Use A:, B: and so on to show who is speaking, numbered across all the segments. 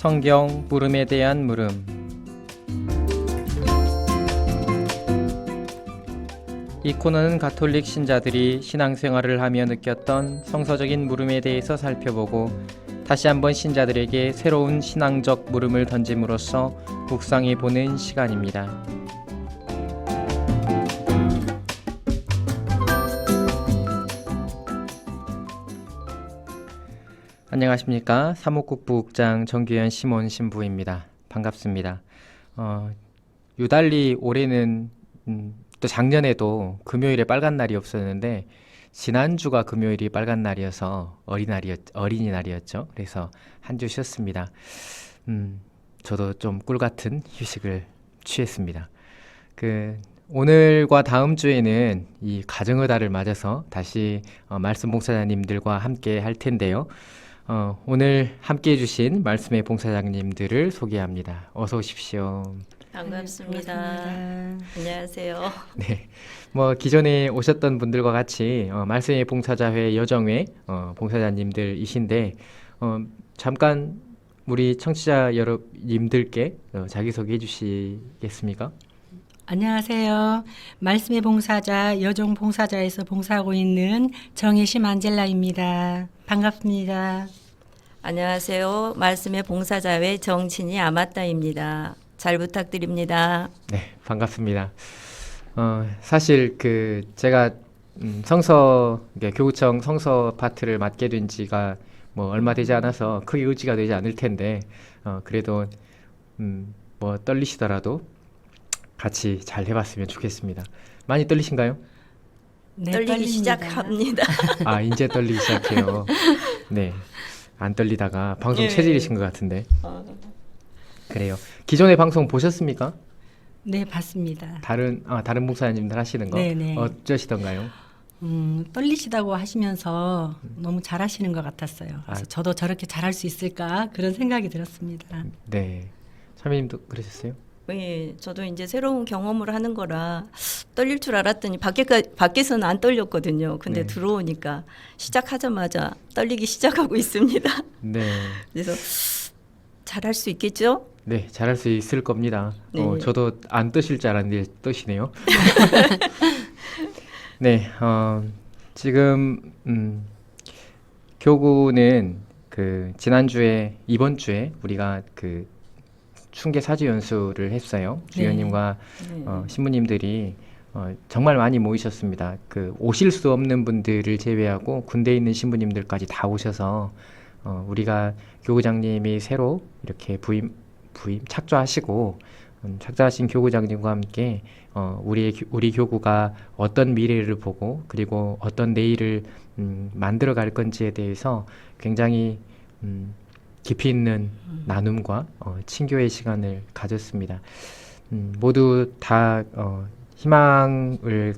A: 성경 물음에 대한 물음. 이 코너는 가톨릭 신자들이 신앙생활을 하며 느꼈던 성서적인 물음에 대해서 살펴보고 다시 한번 신자들에게 새로운 신앙적 물음을 던짐으로써 묵상해 보는 시간입니다. 안녕하십니까. 사목국부국장 정규현 시몬 신부입니다. 반갑습니다. 유달리 올해는 또 작년에도 금요일에 빨간 날이 없었는데 지난주가 금요일이 빨간 날이어서 어린이날이었죠. 그래서 한 주 쉬었습니다. 저도 좀 꿀같은 휴식을 취했습니다. 오늘과 다음 주에는 이 가정의 달을 맞아서 다시 말씀 봉사자님들과 함께 할 텐데요. 오늘 함께 해주신 말씀의 봉사자님들을 소개합니다. 어서 오십시오.
B: 반갑습니다. 안녕하세요.
A: 네, 기존에 오셨던 분들과 같이 말씀의 봉사자회 여정회 봉사자님들이신데 잠깐 우리 청취자 여러분님들께 자기소개해 주시겠습니까?
C: 안녕하세요. 말씀의 봉사자 여종 봉사자에서 봉사하고 있는 정혜심 안젤라입니다. 반갑습니다.
B: 안녕하세요. 말씀의 봉사자회 정친이 아마따입니다. 잘 부탁드립니다.
A: 네, 반갑습니다. 사실 제가 교구청 성서 파트를 맡게 된 지가 얼마 되지 않아서 크게 의지가 되지 않을 텐데 그래도 떨리시더라도 같이 잘 해봤으면 좋겠습니다. 많이 떨리신가요?
C: 네,
B: 떨리기
C: 떨립니다.
B: 시작합니다.
A: 아, 이제 떨리기 시작해요. 네, 안 떨리다가 방송 체질이신 것 같은데. 그래요. 기존의 방송 보셨습니까?
C: 네, 봤습니다.
A: 다른 목사님들 하시는 거
C: 네네.
A: 어쩌시던가요?
C: 떨리시다고 하시면서 너무 잘하시는 것 같았어요. 그래서 저도 저렇게 잘할 수 있을까 그런 생각이 들었습니다.
A: 네, 참여님도 그러셨어요?
B: 예, 저도 이제 새로운 경험을 하는 거라 떨릴 줄 알았더니 밖에서는 안 떨렸거든요. 근데
A: 네.
B: 들어오니까 시작하자마자 떨리기 시작하고 있습니다.
A: 네.
B: 그래서 잘할 수 있겠죠?
A: 네, 잘할 수 있을 겁니다.
B: 네.
A: 저도 안 뜨실 줄 알았는데 뜨시네요. 네, 지금 교구는 지난주에 이번 주에 우리가 충계 사주 연수를 했어요. 주연님과
B: 네.
A: 신부님들이 정말 많이 모이셨습니다. 오실 수 없는 분들을 제외하고 군대에 있는 신부님들까지 다 오셔서 우리가 교구장님이 새로 이렇게 착좌하시고 착좌하신 교구장님과 함께 우리 교구가 어떤 미래를 보고 그리고 어떤 내일을 만들어 갈 건지에 대해서 굉장히 깊이 있는 나눔과 친교의 시간을 가졌습니다. 모두 다 희망을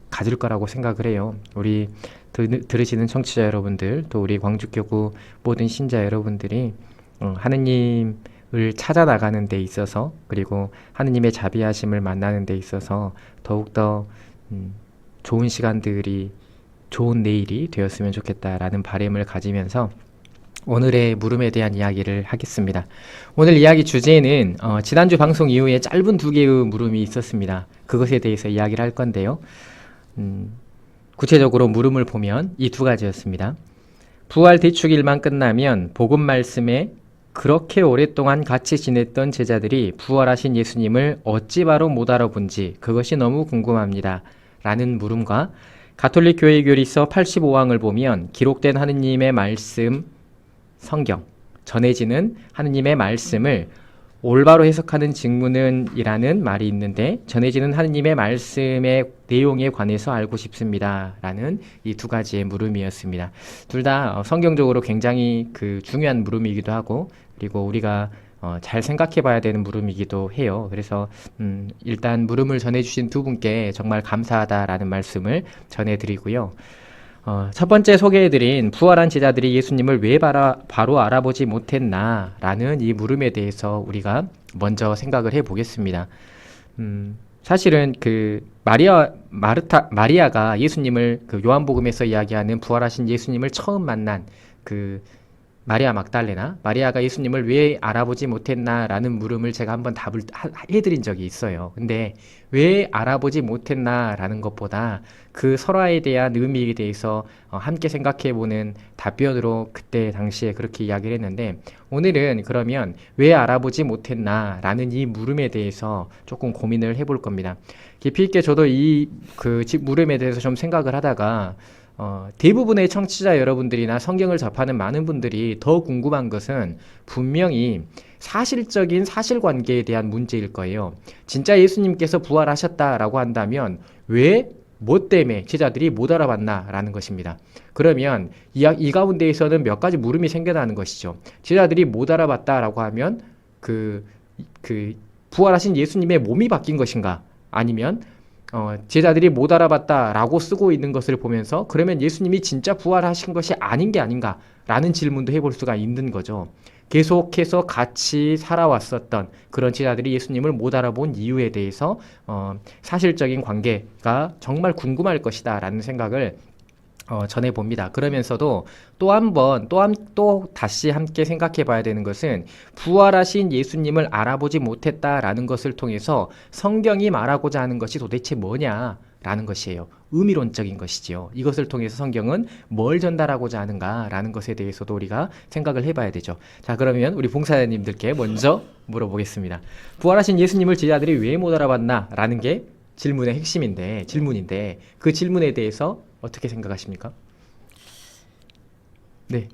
A: 가질 거라고 생각을 해요. 우리 들으시는 청취자 여러분들, 또 우리 광주교구 모든 신자 여러분들이 하느님을 찾아 나가는 데 있어서 그리고 하느님의 자비하심을 만나는 데 있어서 더욱더 좋은 시간들이 좋은 내일이 되었으면 좋겠다라는 바람을 가지면서 오늘의 물음에 대한 이야기를 하겠습니다. 오늘 이야기 주제는 지난주 방송 이후에 짧은 2개의 물음이 있었습니다. 그것에 대해서 이야기를 할 건데요. 구체적으로 물음을 보면 이 2가지였습니다. 부활 대축일만 끝나면 복음 말씀에 그렇게 오랫동안 같이 지냈던 제자들이 부활하신 예수님을 어찌 바로 못 알아본지 그것이 너무 궁금합니다. 라는 물음과 가톨릭 교회 교리서 85항을 보면 기록된 하느님의 말씀 성경, 전해지는 하느님의 말씀을 올바로 해석하는 직무는 이라는 말이 있는데 전해지는 하느님의 말씀의 내용에 관해서 알고 싶습니다. 라는 이 2가지의 물음이었습니다. 둘 다 성경적으로 굉장히 중요한 물음이기도 하고 그리고 우리가 잘 생각해 봐야 되는 물음이기도 해요. 그래서 일단 물음을 전해주신 2분께 정말 감사하다라는 말씀을 전해드리고요. 첫 번째 소개해드린 부활한 제자들이 예수님을 왜 바로 알아보지 못했나 라는 이 물음에 대해서 우리가 먼저 생각을 해보겠습니다. 사실은 마리아가 예수님을 요한복음에서 이야기하는 부활하신 예수님을 처음 만난 마리아 막달레나 마리아가 예수님을 왜 알아보지 못했나라는 물음을 제가 한번 답을 해드린 적이 있어요. 근데 왜 알아보지 못했나라는 것보다 그 설화에 대한 의미에 대해서 함께 생각해보는 답변으로 그때 당시에 그렇게 이야기를 했는데, 오늘은 그러면 왜 알아보지 못했나라는 이 물음에 대해서 조금 고민을 해볼 겁니다. 깊이 있게 저도 이 물음에 대해서 좀 생각을 하다가 대부분의 청취자 여러분들이나 성경을 접하는 많은 분들이 더 궁금한 것은 분명히 사실적인 사실관계에 대한 문제일 거예요. 진짜 예수님께서 부활하셨다라고 한다면 왜, 뭐 때문에 제자들이 못 알아봤나라는 것입니다. 그러면 이 가운데에서는 몇 가지 물음이 생겨나는 것이죠. 제자들이 못 알아봤다라고 하면 부활하신 예수님의 몸이 바뀐 것인가? 아니면 제자들이 못 알아봤다라고 쓰고 있는 것을 보면서 그러면 예수님이 진짜 부활하신 것이 아닌 게 아닌가라는 질문도 해볼 수가 있는 거죠. 계속해서 같이 살아왔었던 그런 제자들이 예수님을 못 알아본 이유에 대해서 사실적인 관계가 정말 궁금할 것이다 라는 생각을 전해봅니다. 그러면서도 또 다시 함께 생각해 봐야 되는 것은 부활하신 예수님을 알아보지 못했다라는 것을 통해서 성경이 말하고자 하는 것이 도대체 뭐냐라는 것이에요. 의미론적인 것이지요. 이것을 통해서 성경은 뭘 전달하고자 하는가라는 것에 대해서도 우리가 생각을 해봐야 되죠. 자, 그러면 우리 봉사자님들께 먼저 물어보겠습니다. 부활하신 예수님을 제자들이 왜 못 알아봤나라는 게 질문인데 그 질문에 대해서 어떻게 생각하십니까? 네.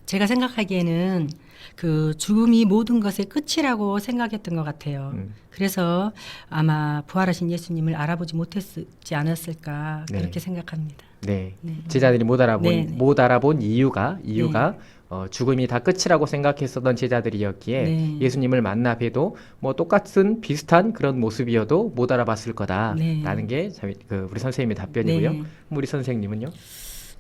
C: 제가 생각하기에는 그 죽음이 모든 것의 끝이라고 생각했던 것 같아요. 그래서 아마 부활하신 예수님을 알아보지 못했지 않았을까
A: 네.
C: 그렇게 생각합니다.
A: 네.
C: 네.
A: 제자들이 못
C: 네.
A: 알아본 이유가 죽음이 다 끝이라고 생각했었던 제자들이었기에
C: 네.
A: 예수님을 만나 뵈도 뭐 똑같은 비슷한 그런 모습이어도 못 알아봤을 거다라는
C: 네.
A: 게 우리 선생님의 답변이고요.
C: 네.
A: 우리 선생님은요?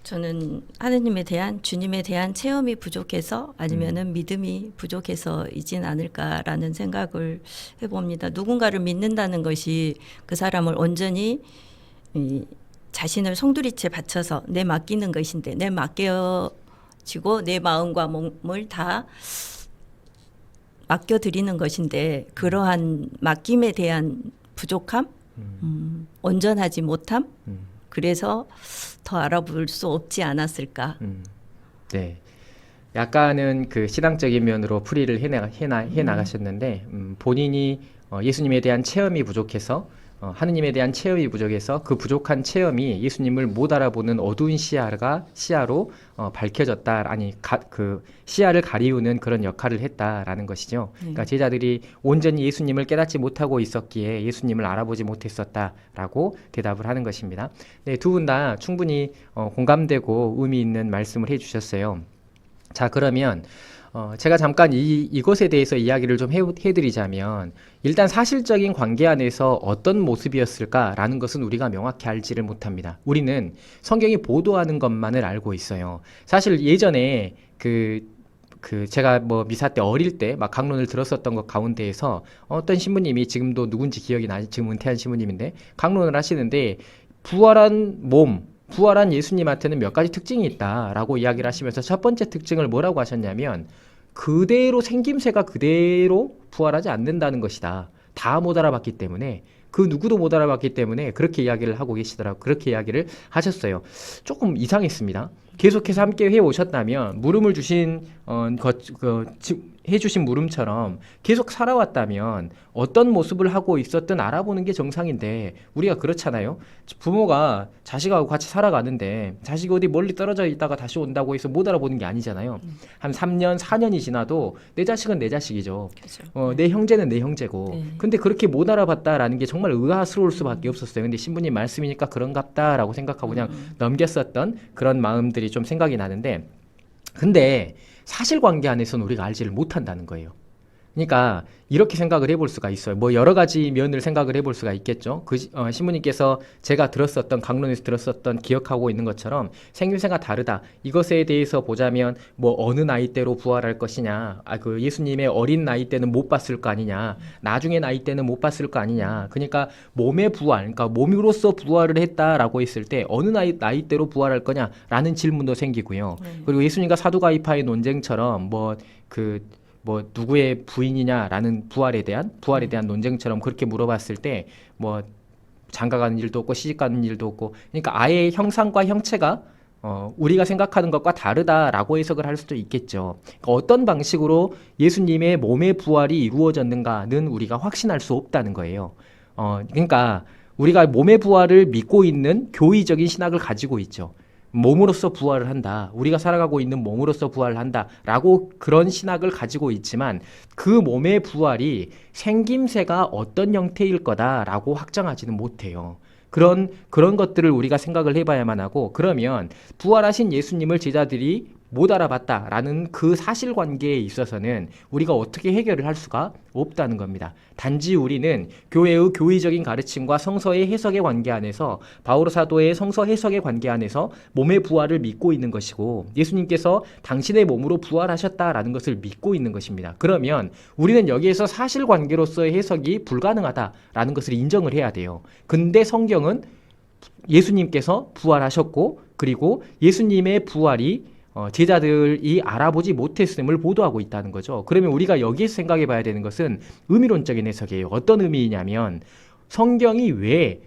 B: 저는 하느님에 대한, 주님에 대한 체험이 부족해서 아니면은 믿음이 부족해서이진 않을까라는 생각을 해봅니다. 누군가를 믿는다는 것이 그 사람을 온전히 자신을 송두리째 바쳐서 내 맡기는 것인데, 내 맡겨지고 내 마음과 몸을 다 맡겨드리는 것인데, 그러한 맡김에 대한 부족함, 온전하지 못함, 그래서 더 알아볼 수 없지 않았을까.
A: 네. 약간은 그 신앙적인 면으로 풀이를 해 나가셨는데, 본인이 예수님에 대한 체험이 부족해서 하느님에 대한 체험이 부족해서 그 부족한 체험이 예수님을 못 알아보는 어두운 시야로 밝혀졌다. 그 시야를 가리우는 그런 역할을 했다라는 것이죠. 그러니까 제자들이 온전히 예수님을 깨닫지 못하고 있었기에 예수님을 알아보지 못했었다라고 대답을 하는 것입니다. 네, 두 분 다 충분히 공감되고 의미 있는 말씀을 해주셨어요. 자, 그러면 제가 잠깐 이것에 대해서 이야기를 좀 해드리자면, 일단 사실적인 관계 안에서 어떤 모습이었을까라는 것은 우리가 명확히 알지를 못합니다. 우리는 성경이 보도하는 것만을 알고 있어요. 사실 예전에 제가 미사 때 어릴 때 막 강론을 들었었던 것 가운데에서 어떤 신부님이, 지금도 누군지 기억이 나지, 지금 은퇴한 신부님인데 강론을 하시는데, 부활한 예수님한테는 몇 가지 특징이 있다라고 이야기를 하시면서 첫 번째 특징을 뭐라고 하셨냐면, 그대로 생김새가 그대로 부활하지 않는다는 것이다. 다 못 알아봤기 때문에, 그 누구도 못 알아봤기 때문에 그렇게 이야기를 하고 계시더라고요. 그렇게 이야기를 하셨어요. 조금 이상했습니다. 계속해서 함께 해오셨다면, 물음을 해주신 물음처럼 계속 살아왔다면 어떤 모습을 하고 있었든 알아보는 게 정상인데, 우리가 그렇잖아요. 부모가 자식하고 같이 살아가는데 자식이 어디 멀리 떨어져 있다가 다시 온다고 해서 못 알아보는 게 아니잖아요. 한 3년, 4년이 지나도 내 자식은 내 자식이죠.
B: 그렇죠.
A: 내 형제는 내 형제고.
C: 네.
A: 근데 그렇게 못 알아봤다라는 게 정말 의아스러울 수밖에 없었어요. 근데 신부님 말씀이니까 그런갑다라고 생각하고 그냥 넘겼었던 그런 마음들이 좀 생각이 나는데, 근데 사실관계 안에서는 우리가 알지를 못한다는 거예요. 그러니까 이렇게 생각을 해볼 수가 있어요. 뭐 여러 가지 면을 생각을 해볼 수가 있겠죠. 신부님께서 제가 들었었던 강론에서 들었었던 기억하고 있는 것처럼 생김새가 다르다. 이것에 대해서 보자면 뭐 어느 나이 때로 부활할 것이냐. 그 예수님의 어린 나이 때는 못 봤을 거 아니냐. 나중에 나이 때는 못 봤을 거 아니냐. 그러니까 몸의 부활, 그러니까 몸으로서 부활을 했다라고 했을 때 어느 나이 때로 부활할 거냐라는 질문도 생기고요. 그리고 예수님과 사두가이파의 논쟁처럼 뭐 누구의 부인이냐라는 부활에 대한 논쟁처럼 그렇게 물어봤을 때 뭐 장가가는 일도 없고 시집가는 일도 없고, 그러니까 아예 형상과 형체가 우리가 생각하는 것과 다르다라고 해석을 할 수도 있겠죠. 그러니까 어떤 방식으로 예수님의 몸의 부활이 이루어졌는가는 우리가 확신할 수 없다는 거예요. 그러니까 우리가 몸의 부활을 믿고 있는 교의적인 신학을 가지고 있죠. 몸으로서 부활을 한다. 우리가 살아가고 있는 몸으로서 부활을 한다라고 그런 신학을 가지고 있지만 그 몸의 부활이 생김새가 어떤 형태일 거다라고 확정하지는 못해요. 그런 것들을 우리가 생각을 해봐야만 하고, 그러면 부활하신 예수님을 제자들이 못 알아봤다라는 그 사실관계에 있어서는 우리가 어떻게 해결을 할 수가 없다는 겁니다. 단지 우리는 교회의 교의적인 가르침과 성서의 해석의 관계 안에서, 바오로 사도의 성서 해석의 관계 안에서 몸의 부활을 믿고 있는 것이고, 예수님께서 당신의 몸으로 부활하셨다라는 것을 믿고 있는 것입니다. 그러면 우리는 여기에서 사실관계로서의 해석이 불가능하다라는 것을 인정을 해야 돼요. 근데 성경은 예수님께서 부활하셨고, 그리고 예수님의 부활이 제자들이 알아보지 못했음을 보도하고 있다는 거죠. 그러면 우리가 여기에서 생각해 봐야 되는 것은 의미론적인 해석이에요. 어떤 의미냐면 성경이 왜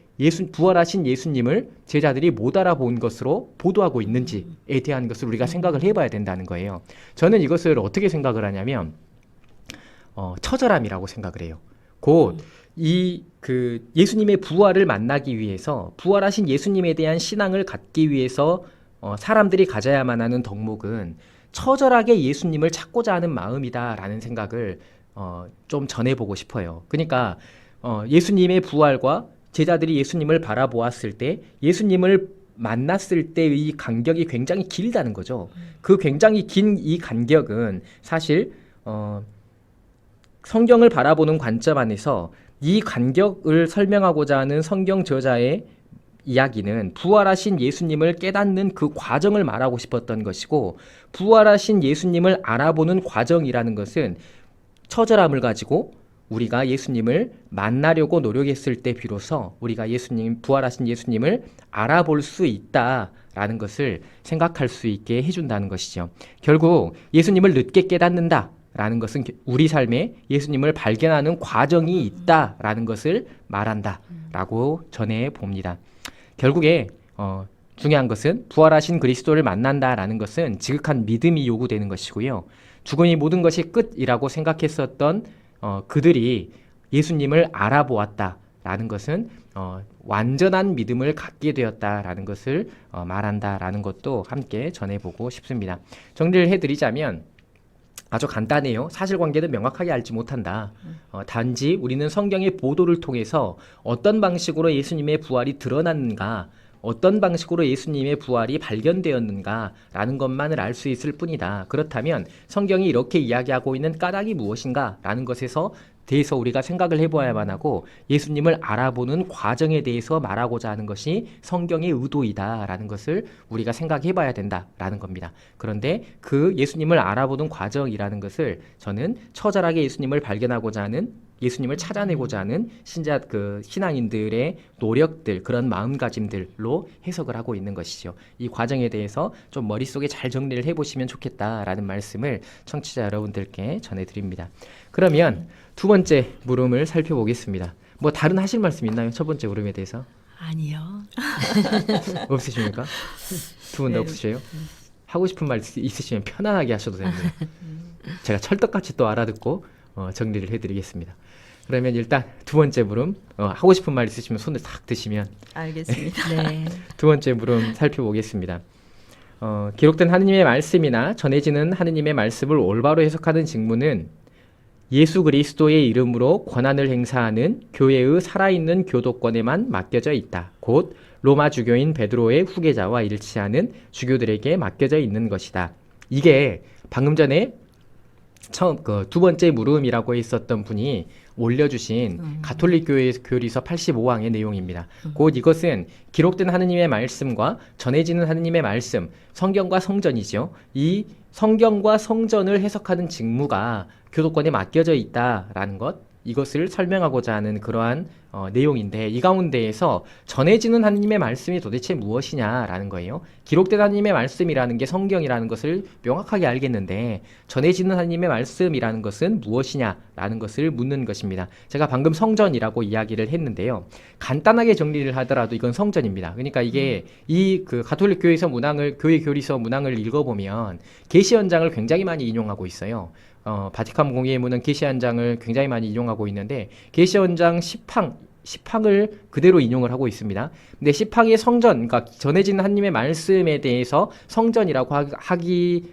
A: 부활하신 예수님을 제자들이 못 알아본 것으로 보도하고 있는지에 대한 것을 우리가 생각을 해봐야 된다는 거예요. 저는 이것을 어떻게 생각을 하냐면 처절함이라고 생각을 해요. 곧 예수님의 부활을 만나기 위해서, 부활하신 예수님에 대한 신앙을 갖기 위해서 사람들이 가져야만 하는 덕목은 처절하게 예수님을 찾고자 하는 마음이다라는 생각을 좀 전해보고 싶어요. 그러니까 예수님의 부활과 제자들이 예수님을 바라보았을 때 예수님을 만났을 때의 간격이 굉장히 길다는 거죠. 그 굉장히 긴 이 간격은 사실 성경을 바라보는 관점 안에서 이 간격을 설명하고자 하는 성경 저자의 이야기는 부활하신 예수님을 깨닫는 그 과정을 말하고 싶었던 것이고, 부활하신 예수님을 알아보는 과정이라는 것은 처절함을 가지고 우리가 예수님을 만나려고 노력했을 때 비로소 우리가 부활하신 예수님을 알아볼 수 있다라는 것을 생각할 수 있게 해준다는 것이죠. 결국 예수님을 늦게 깨닫는다라는 것은 우리 삶에 예수님을 발견하는 과정이 있다라는 것을 말한다라고 전해 봅니다. 결국에 중요한 것은 부활하신 그리스도를 만난다라는 것은 지극한 믿음이 요구되는 것이고요. 죽음이 모든 것이 끝이라고 생각했었던 그들이 예수님을 알아보았다라는 것은 완전한 믿음을 갖게 되었다라는 것을 말한다라는 것도 함께 전해보고 싶습니다. 정리를 해드리자면 아주 간단해요. 사실관계는 명확하게 알지 못한다. 단지 우리는 성경의 보도를 통해서 어떤 방식으로 예수님의 부활이 드러났는가, 어떤 방식으로 예수님의 부활이 발견되었는가라는 것만을 알 수 있을 뿐이다. 그렇다면 성경이 이렇게 이야기하고 있는 까닭이 무엇인가라는 것에서 대해서 우리가 생각을 해봐야만 하고, 예수님을 알아보는 과정에 대해서 말하고자 하는 것이 성경의 의도이다라는 것을 우리가 생각해봐야 된다라는 겁니다. 그런데 그 예수님을 알아보는 과정이라는 것을 저는 처절하게 예수님을 발견하고자 하는, 예수님을 찾아내고자 하는 신앙인들의 노력들, 그런 마음가짐들로 해석을 하고 있는 것이죠. 이 과정에 대해서 좀 머릿속에 잘 정리를 해보시면 좋겠다라는 말씀을 청취자 여러분들께 전해드립니다. 그러면 두 번째 물음을 살펴보겠습니다. 뭐 다른 하실 말씀 있나요? 첫 번째 물음에 대해서?
C: 아니요.
A: 없으십니까? 두 분 다 없으세요? 하고 싶은 말 있으시면 편안하게 하셔도 됩니다. 제가 찰떡같이 또 알아듣고 정리를 해드리겠습니다. 그러면 일단 두 번째 물음, 하고 싶은 말 있으시면 손을 탁 드시면
B: 알겠습니다.
C: 네.
A: 두 번째 물음 살펴보겠습니다. 기록된 하느님의 말씀이나 전해지는 하느님의 말씀을 올바로 해석하는 직무는 예수 그리스도의 이름으로 권한을 행사하는 교회의 살아있는 교도권에만 맡겨져 있다. 곧 로마 주교인 베드로의 후계자와 일치하는 주교들에게 맡겨져 있는 것이다. 이게 방금 전에 처음 그 두 번째 물음이라고 있었던 분이 올려주신 가톨릭 교회 교리서 85항의 내용입니다. 곧 이것은 기록된 하느님의 말씀과 전해지는 하느님의 말씀, 성경과 성전이죠. 이 성경과 성전을 해석하는 직무가 교도권에 맡겨져 있다라는 것, 이것을 설명하고자 하는 그러한 내용인데, 이 가운데에서 전해지는 하느님의 말씀이 도대체 무엇이냐라는 거예요. 기록된 하느님의 말씀이라는 게 성경이라는 것을 명확하게 알겠는데, 전해지는 하느님의 말씀이라는 것은 무엇이냐라는 것을 묻는 것입니다. 제가 방금 성전이라고 이야기를 했는데요. 간단하게 정리를 하더라도 이건 성전입니다. 그러니까 이게 이 그 가톨릭 교회에서 문항을, 교회 교리서 문항을 읽어보면 계시 현장을 굉장히 많이 인용하고 있어요. 바티칸 공예문은 계시 현장을 굉장히 많이 인용하고 있는데, 계시 현장 10항을 그대로 인용을 하고 있습니다. 근데 10항의 성전, 그러니까 전해지는 하나님의 말씀에 대해서 성전이라고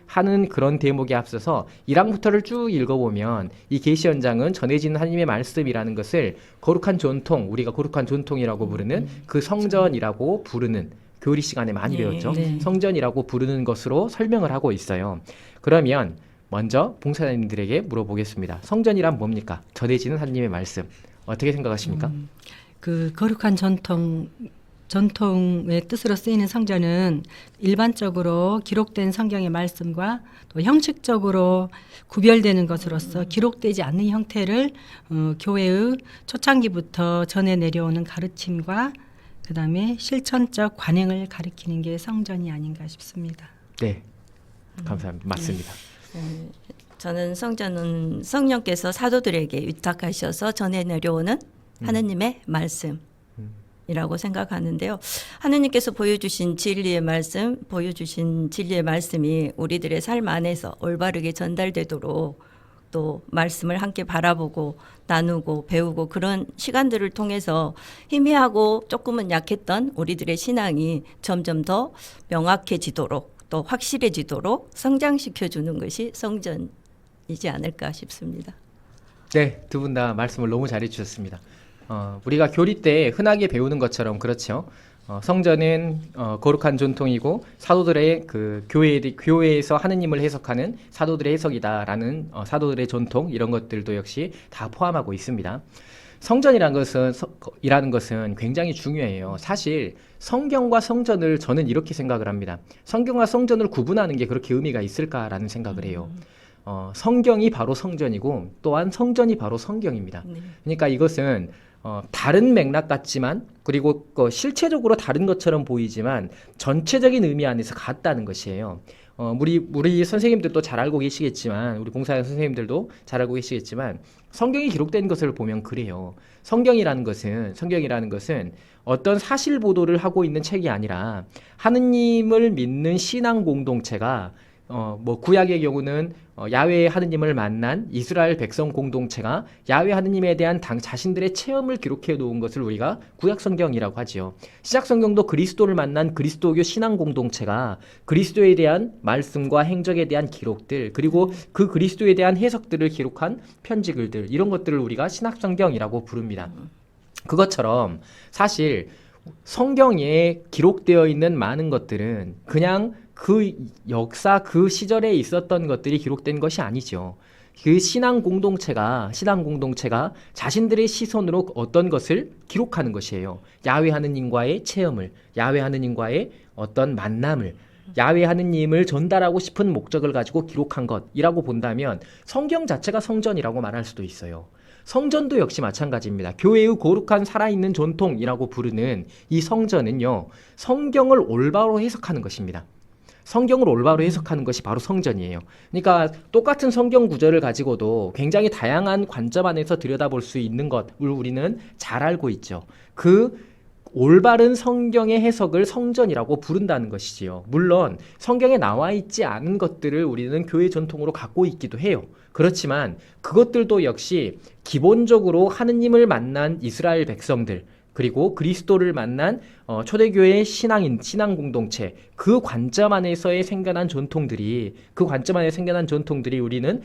A: 하는 그런 대목에 앞서서 1항부터를 쭉 읽어보면 이 계시 현장은 전해지는 하나님의 말씀이라는 것을 거룩한 전통, 우리가 거룩한 전통이라고 부르는 그 성전이라고 부르는, 교리 시간에 많이 배웠죠. 성전이라고 부르는 것으로 설명을 하고 있어요. 그러면 먼저 봉사자님들에게 물어보겠습니다. 성전이란 뭡니까? 전해지는 하나님의 말씀. 어떻게 생각하십니까?
C: 그 거룩한 전통의 뜻으로 쓰이는 성전은 일반적으로 기록된 성경의 말씀과 또 형식적으로 구별되는 것으로서 기록되지 않는 형태를 교회의 초창기부터 전해 내려오는 가르침과 그다음에 실천적 관행을 가리키는 게 성전이 아닌가 싶습니다.
A: 네, 감사합니다. 맞습니다.
B: 저는 성전은 성령께서 사도들에게 위탁하셔서 전해 내려오는 하느님의 말씀이라고 생각하는데요. 하느님께서 보여주신 진리의 말씀이 우리들의 삶 안에서 올바르게 전달되도록 또 말씀을 함께 바라보고 나누고 배우고 그런 시간들을 통해서 희미하고 조금은 약했던 우리들의 신앙이 점점 더 명확해지도록 또 확실해지도록 성장시켜주는 것이 성전이지 않을까 싶습니다.
A: 네, 두 분 다 말씀을 너무 잘해 주셨습니다. 우리가 교리 때 흔하게 배우는 것처럼 그렇죠. 성전은 거룩한 전통이고 사도들의 그 교회에서 하느님을 해석하는 사도들의 해석이다라는 사도들의 전통, 이런 것들도 역시 다 포함하고 있습니다. 성전이라는 것은 굉장히 중요해요. 사실 성경과 성전을 저는 이렇게 생각을 합니다. 성경과 성전을 구분하는 게 그렇게 의미가 있을까라는 생각을 해요. 성경이 바로 성전이고 또한 성전이 바로 성경입니다. 그러니까 이것은 다른 맥락 같지만, 그리고 실체적으로 다른 것처럼 보이지만 전체적인 의미 안에서 같다는 것이에요. 우리 선생님들도 잘 알고 계시겠지만, 우리 봉사자 선생님들도 잘 알고 계시겠지만, 성경이 기록된 것을 보면 그래요. 성경이라는 것은 어떤 사실 보도를 하고 있는 책이 아니라 하느님을 믿는 신앙 공동체가 구약의 경우는 야훼 하느님을 만난 이스라엘 백성 공동체가 야훼 하느님에 대한 자신들의 체험을 기록해 놓은 것을 우리가 구약 성경이라고 하지요. 시작 성경도 그리스도를 만난 그리스도교 신앙 공동체가 그리스도에 대한 말씀과 행적에 대한 기록들, 그리고 그 그리스도에 대한 해석들을 기록한 편지글들, 이런 것들을 우리가 신약 성경이라고 부릅니다. 그것처럼 사실 성경에 기록되어 있는 많은 것들은 그냥 그 역사, 그 시절에 있었던 것들이 기록된 것이 아니죠. 그 신앙 공동체가 자신들의 시선으로 어떤 것을 기록하는 것이에요. 야훼 하느님과의 체험을, 야훼 하느님과의 어떤 만남을, 야훼 하느님을 전달하고 싶은 목적을 가지고 기록한 것이라고 본다면 성경 자체가 성전이라고 말할 수도 있어요. 성전도 역시 마찬가지입니다. 교회의 거룩한 살아있는 전통이라고 부르는 이 성전은요, 성경을 올바로 해석하는 것입니다. 성경을 올바로 해석하는 것이 바로 성전이에요. 그러니까 똑같은 성경 구절을 가지고도 굉장히 다양한 관점 안에서 들여다볼 수 있는 것을 우리는 잘 알고 있죠. 그 올바른 성경의 해석을 성전이라고 부른다는 것이지요. 물론 성경에 나와 있지 않은 것들을 우리는 교회 전통으로 갖고 있기도 해요. 그렇지만 그것들도 역시 기본적으로 하느님을 만난 이스라엘 백성들, 그리고 그리스도를 만난 초대교회의 신앙 공동체, 그 관점 안에서의 생겨난 전통들이 우리는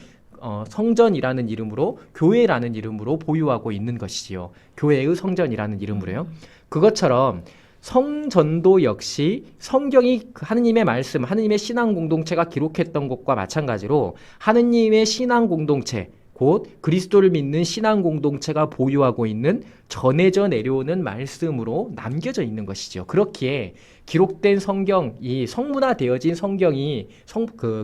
A: 성전이라는 이름으로, 교회라는 이름으로 보유하고 있는 것이지요. 교회의 성전이라는 이름으로요. 그것처럼 성전도 역시 성경이 하느님의 말씀, 하느님의 신앙 공동체가 기록했던 것과 마찬가지로 하느님의 신앙 공동체, 곧 그리스도를 믿는 신앙 공동체가 보유하고 있는 전해져 내려오는 말씀으로 남겨져 있는 것이죠. 그렇기에 기록된 성경, 이 성문화되어진 성경이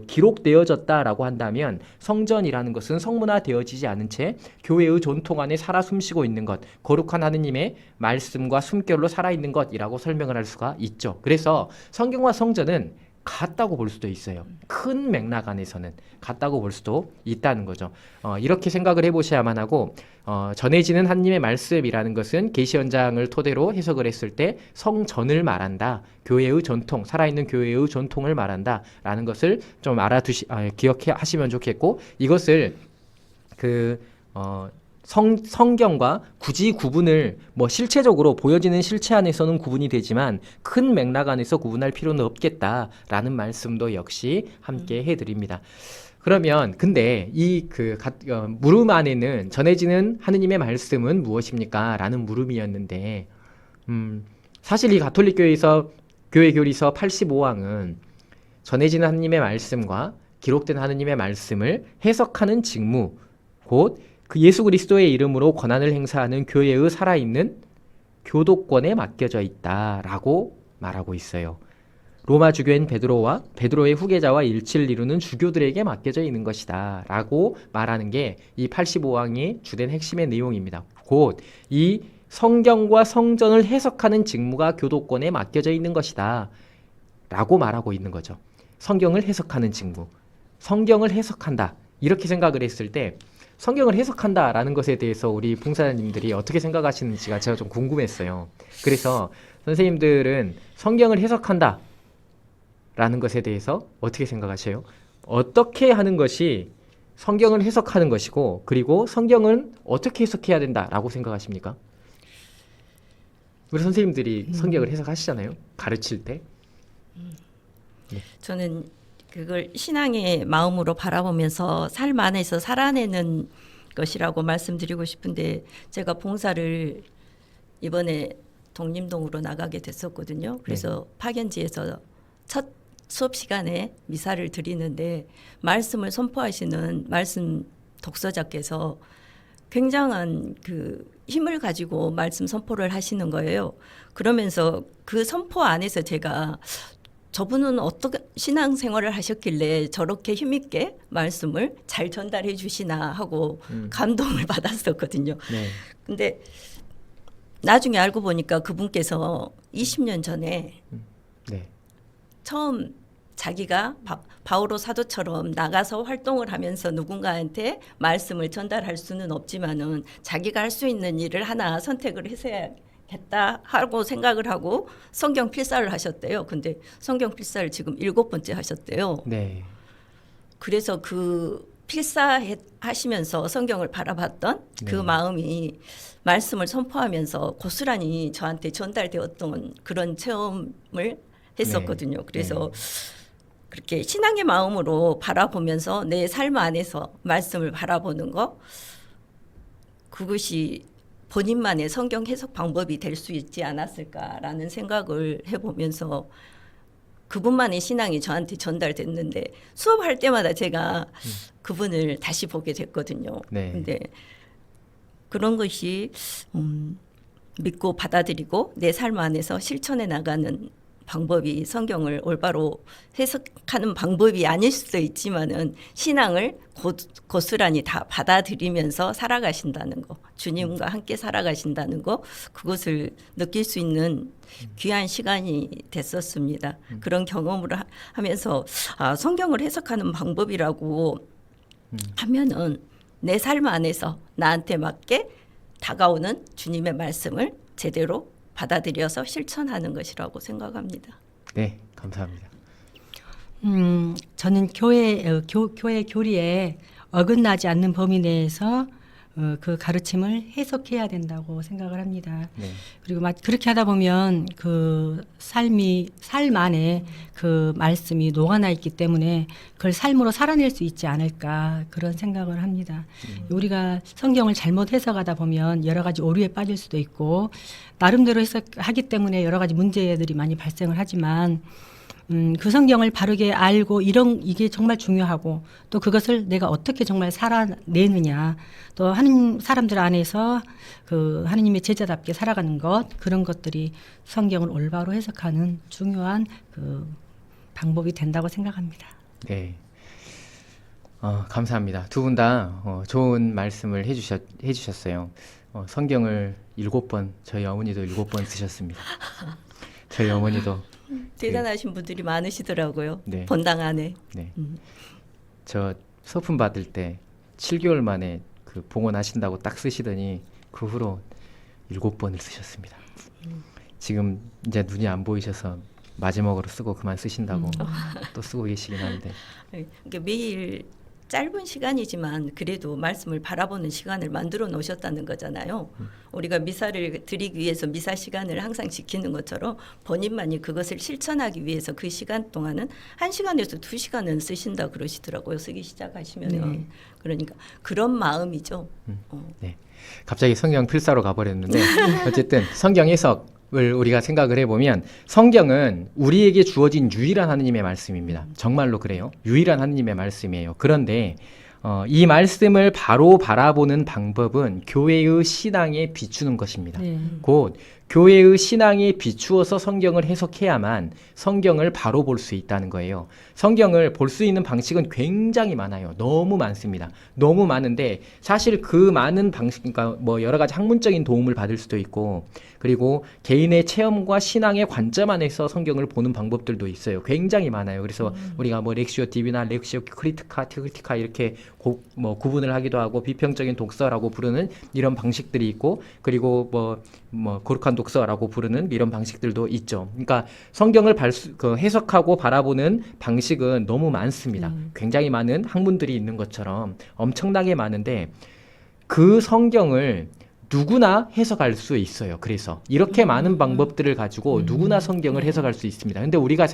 A: 기록되어졌다라고 한다면 성전이라는 것은 성문화되어지지 않은 채 교회의 전통 안에 살아 숨쉬고 있는 것, 거룩한 하느님의 말씀과 숨결로 살아있는 것이라고 설명을 할 수가 있죠. 그래서 성경과 성전은 같다고 볼 수도 있어요. 큰 맥락 안에서는 같다고 볼 수도 있다는 거죠. 이렇게 생각을 해보셔야만 하고 전해지는 하나님의 말씀이라는 것은 계시 연장을 토대로 해석을 했을 때 성전을 말한다. 교회의 전통, 살아있는 교회의 전통을 말한다라는 것을 좀 기억하시면 좋겠고, 이것을 성경과 굳이 구분을 실체적으로 보여지는 실체 안에서는 구분이 되지만 큰 맥락 안에서 구분할 필요는 없겠다라는 말씀도 역시 함께 해드립니다. 그러면 근데 물음 안에는 전해지는 하느님의 말씀은 무엇입니까? 라는 물음이었는데 사실 이 가톨릭 교회에서 교회 교리서 85항은 전해지는 하느님의 말씀과 기록된 하느님의 말씀을 해석하는 직무, 곧 그 예수 그리스도의 이름으로 권한을 행사하는 교회의 살아있는 교도권에 맡겨져 있다라고 말하고 있어요. 로마 주교인 베드로와 베드로의 후계자와 일치를 이루는 주교들에게 맡겨져 있는 것이다 라고 말하는 게 이 85항의 주된 핵심의 내용입니다. 곧 이 성경과 성전을 해석하는 직무가 교도권에 맡겨져 있는 것이다 라고 말하고 있는 거죠. 성경을 해석하는 직무, 성경을 해석한다, 이렇게 생각을 했을 때 성경을 해석한다라는 것에 대해서 우리 봉사자님들이 어떻게 생각하시는지가 제가 좀 궁금했어요. 그래서 선생님들은 성경을 해석한다라는 것에 대해서 어떻게 생각하세요? 어떻게 하는 것이 성경을 해석하는 것이고, 그리고 성경은 어떻게 해석해야 된다라고 생각하십니까? 우리 선생님들이 성경을 해석하시잖아요. 가르칠 때.
B: 저는 그걸 신앙의 마음으로 바라보면서 삶 안에서 살아내는 것이라고 말씀드리고 싶은데, 제가 봉사를 이번에 독림동으로 나가게 됐었거든요. 그래서 파견지에서 첫 수업 시간에 미사를 드리는데 말씀을 선포하시는 말씀 독서자께서 굉장한 힘을 가지고 말씀 선포를 하시는 거예요. 그러면서 그 선포 안에서 제가 저분은 어떻게 신앙생활을 하셨길래 저렇게 힘있게 말씀을 잘 전달해 주시나 하고 감동을 받았었거든요.
A: 네.
B: 근데 나중에 알고 보니까 그분께서 20년 전에
A: 네.
B: 처음 자기가 바오로 사도처럼 나가서 활동을 하면서 누군가한테 말씀을 전달할 수는 없지만은 자기가 할 수 있는 일을 하나 선택을 했다 하고 생각을 하고 성경 필사를 하셨대요. 근데 성경 필사를 지금 7번째 하셨대요.
A: 네.
B: 그래서 그 필사하시면서 성경을 바라봤던 그
A: 네.
B: 마음이 말씀을 선포하면서 고스란히 저한테 전달되었던 그런 체험을 했었거든요. 그래서 그렇게 신앙의 마음으로 바라보면서 내 삶 안에서 말씀을 바라보는 거, 그것이 본인만의 성경 해석 방법이 될 수 있지 않았을까라는 생각을 해보면서 그분만의 신앙이 저한테 전달됐는데, 수업할 때마다 제가 그분을 다시 보게 됐거든요.
A: 네.
B: 근데 그런 것이 믿고 받아들이고 내 삶 안에서 실천해 나가는 방법이 성경을 올바로 해석하는 방법이 아닐 수도 있지만은 신앙을 고스란히 다 받아들이면서 살아가신다는 거, 주님과 함께 살아가신다는 거, 그것을 느낄 수 있는 귀한 시간이 됐었습니다. 그런 경험을 하면서 성경을 해석하는 방법이라고 하면은 내 삶 안에서 나한테 맞게 다가오는 주님의 말씀을 제대로 받아들여서 실천하는 것이라고 생각합니다.
A: 네, 감사합니다.
C: 저는 교회 교리에 어긋나지 않는 범위 내에서 그 가르침을 해석해야 된다고 생각을 합니다.
A: 네.
C: 그리고 그렇게 하다 보면 그 삶 안에 그 말씀이 녹아나 있기 때문에 그걸 삶으로 살아낼 수 있지 않을까 그런 생각을 합니다. 우리가 성경을 잘못 해석하다 보면 여러 가지 오류에 빠질 수도 있고 나름대로 해석하기 때문에 여러 가지 문제들이 많이 발생을 하지만 그 성경을 바르게 알고 이게 정말 중요하고 또 그것을 내가 어떻게 정말 살아내느냐 또 하느님 사람들 안에서 그 하느님의 제자답게 살아가는 것 그런 것들이 성경을 올바로 해석하는 중요한 그 방법이 된다고 생각합니다.
A: 네. 감사합니다. 두 분 다 좋은 말씀을 해주셨어요. 성경을 7번, 저희 어머니도 7번 쓰셨습니다. 저희 어머니도
B: 대단하신 분들이 많으시더라고요.
A: 네.
B: 본당 안에.
A: 네. 저 서품 받을 때 7개월 만에 그 봉헌하신다고 딱 쓰시더니 그 후로 7번을 쓰셨습니다. 지금 이제 눈이 안 보이셔서 마지막으로 쓰고 그만 쓰신다고 또 쓰고 계시긴 한데.
B: 그러니까 매일 짧은 시간이지만 그래도 말씀을 바라보는 시간을 만들어 놓으셨다는 거잖아요. 우리가 미사를 드리기 위해서 미사 시간을 항상 지키는 것처럼 본인만이 그것을 실천하기 위해서 그 시간 동안은 1시간에서 2시간은 쓰신다 그러시더라고요. 쓰기 시작하시면.
C: 네.
B: 그러니까 그런 마음이죠.
A: 네. 갑자기 성경 필사로 가버렸는데 어쨌든 성경 해석을 우리가 생각을 해보면 성경은 우리에게 주어진 유일한 하느님의 말씀입니다. 정말로 그래요. 유일한 하느님의 말씀이에요. 그런데 이 말씀을 바로 바라보는 방법은 교회의 신앙에 비추는 것입니다.
C: 네.
A: 곧 교회의 신앙에 비추어서 성경을 해석해야만 성경을 바로 볼 수 있다는 거예요. 성경을 볼 수 있는 방식은 굉장히 많아요. 너무 많습니다. 너무 많은데 사실 그 많은 방식, 그러니까 뭐 여러 가지 학문적인 도움을 받을 수도 있고 그리고 개인의 체험과 신앙의 관점 안에서 성경을 보는 방법들도 있어요. 굉장히 많아요. 그래서 우리가 뭐 렉시오 디비나 렉시오 크리티카 이렇게 구분을 하기도 하고 비평적인 독서라고 부르는 이런 방식들이 있고 그리고 뭐 거룩한 독서라고 부르는 이런 방식들도 있죠. 그러니까 성경을 해석하고 바라보는 방식은 너무 많습니다. 굉장히 많은 학문들이 있는 것처럼 엄청나게 많은데 그 성경을 누구나 해석할 수 있어요. 그래서 이렇게 많은 방법들을 가지고 누구나 성경을 해석할 수 있습니다. 근데 우리가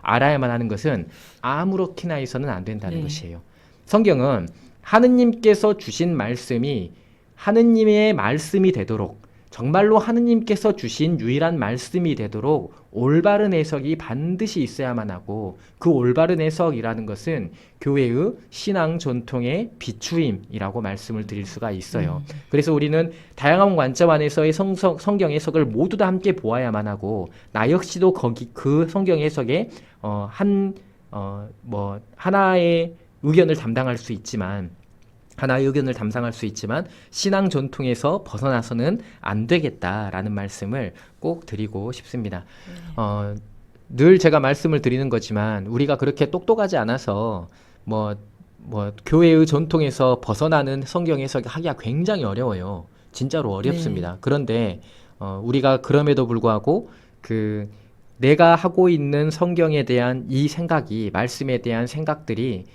A: 알아야만 하는 것은 아무렇게나 해서는 안 된다는 것이에요. 성경은 하느님께서 주신 말씀이 하느님의 말씀이 되도록 정말로 하느님께서 주신 유일한 말씀이 되도록 올바른 해석이 반드시 있어야만 하고 그 올바른 해석이라는 것은 교회의 신앙 전통의 비추임이라고 말씀을 드릴 수가 있어요. 그래서 우리는 다양한 관점 안에서의 성경 해석을 모두 다 함께 보아야만 하고 나 역시도 그 성경 해석에 하나의 의견을 담당할 수 있지만 신앙 전통에서 벗어나서는 안 되겠다라는 말씀을 꼭 드리고 싶습니다. 늘 제가 말씀을 드리는 거지만 우리가 그렇게 똑똑하지 않아서 교회의 전통에서 벗어나는 성경 해석이 하기가 굉장히 어려워요. 진짜로 어렵습니다. 네. 그런데 우리가 그럼에도 불구하고 내가 하고 있는 성경에 대한 이 생각이 말씀에 대한 생각들이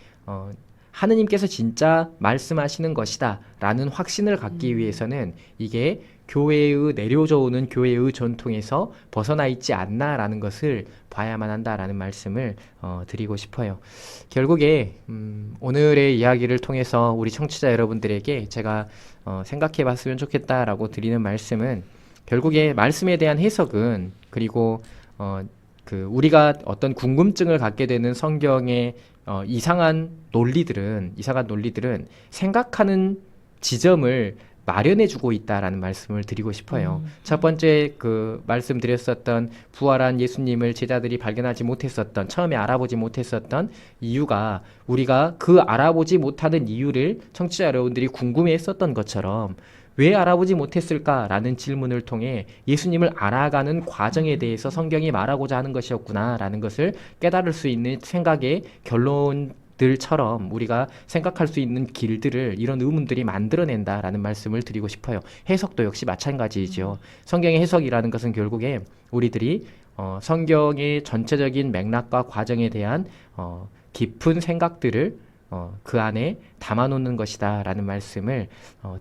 A: 하느님께서 진짜 말씀하시는 것이다 라는 확신을 갖기 위해서는 이게 교회의 내려져 오는 교회의 전통에서 벗어나 있지 않나 라는 것을 봐야만 한다라는 말씀을 드리고 싶어요. 결국에 오늘의 이야기를 통해서 우리 청취자 여러분들에게 제가 생각해 봤으면 좋겠다라고 드리는 말씀은 결국에 말씀에 대한 해석은 그리고 우리가 어떤 궁금증을 갖게 되는 성경의 이상한 논리들은 생각하는 지점을 마련해주고 있다라는 말씀을 드리고 싶어요. 첫 번째 말씀드렸었던 부활한 예수님을 제자들이 발견하지 못했었던 처음에 알아보지 못했었던 이유가 우리가 그 알아보지 못하는 이유를 청취자 여러분들이 궁금해했었던 것처럼 왜 알아보지 못했을까라는 질문을 통해 예수님을 알아가는 과정에 대해서 성경이 말하고자 하는 것이었구나라는 것을 깨달을 수 있는 생각의 결론들처럼 우리가 생각할 수 있는 길들을 이런 의문들이 만들어낸다라는 말씀을 드리고 싶어요. 해석도 역시 마찬가지이죠. 성경의 해석이라는 것은 결국에 우리들이 성경의 전체적인 맥락과 과정에 대한 깊은 생각들을 그 안에 담아놓는 것이다라는 말씀을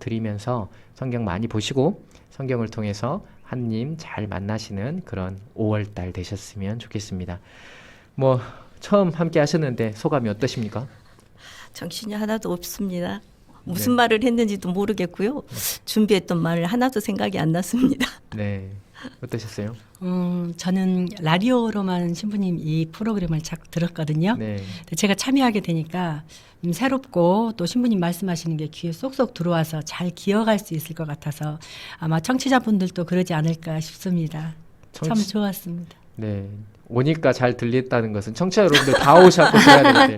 A: 드리면서 성경 많이 보시고 성경을 통해서 하느님 잘 만나시는 그런 5월달 되셨으면 좋겠습니다. 뭐 처음 함께 하셨는데 소감이 어떠십니까?
B: 정신이 하나도 없습니다. 무슨
A: 네.
B: 말을 했는지도 모르겠고요. 준비했던 말 하나도 생각이 안 났습니다.
A: 네, 어떠셨어요?
C: 저는 라디오로만 신부님 이 프로그램을 자꾸 들었거든요.
A: 네,
C: 근데 제가 참여하게 되니까 새롭고 또 신부님 말씀하시는 게 귀에 쏙쏙 들어와서 잘 기억할 수 있을 것 같아서 아마 청취자분들도 그러지 않을까 싶습니다. 참 좋았습니다.
A: 네. 오니까 잘 들렸다는 것은 청취자 여러분들 다 오셔서 들어야 되는데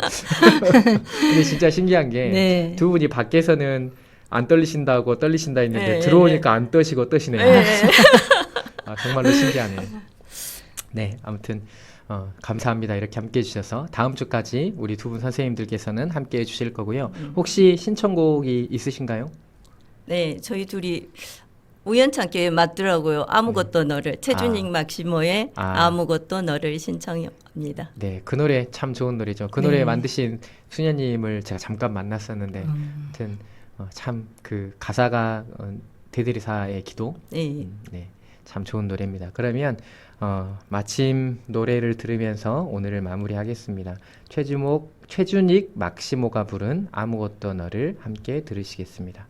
A: 근데 진짜 신기한 게
C: 네.
A: 두 분이 밖에서는 안 떨리신다고 떨리신다 했는데
B: 네,
A: 들어오니까 안 떠시고 떠시네요.
B: 네.
A: 아, 정말로 신기하네요. 네, 아무튼 감사합니다. 이렇게 함께 해주셔서 다음 주까지 우리 두 분 선생님들께서는 함께 해주실 거고요. 혹시 신청곡이 있으신가요?
B: 네, 저희 둘이 우연찮게 맞더라고요. 아무것도 너를 최준익 막시모의 아무것도 너를 신청합니다.
A: 네, 그 노래 참 좋은 노래죠. 그 노래 만드신 수녀님을 제가 잠깐 만났었는데, 아무튼 참 그 가사가 대대리사의 기도,
B: 네.
A: 네, 참 좋은 노래입니다. 그러면 마침 노래를 들으면서 오늘을 마무리하겠습니다. 최준익 막시모가 부른 아무것도 너를 함께 들으시겠습니다.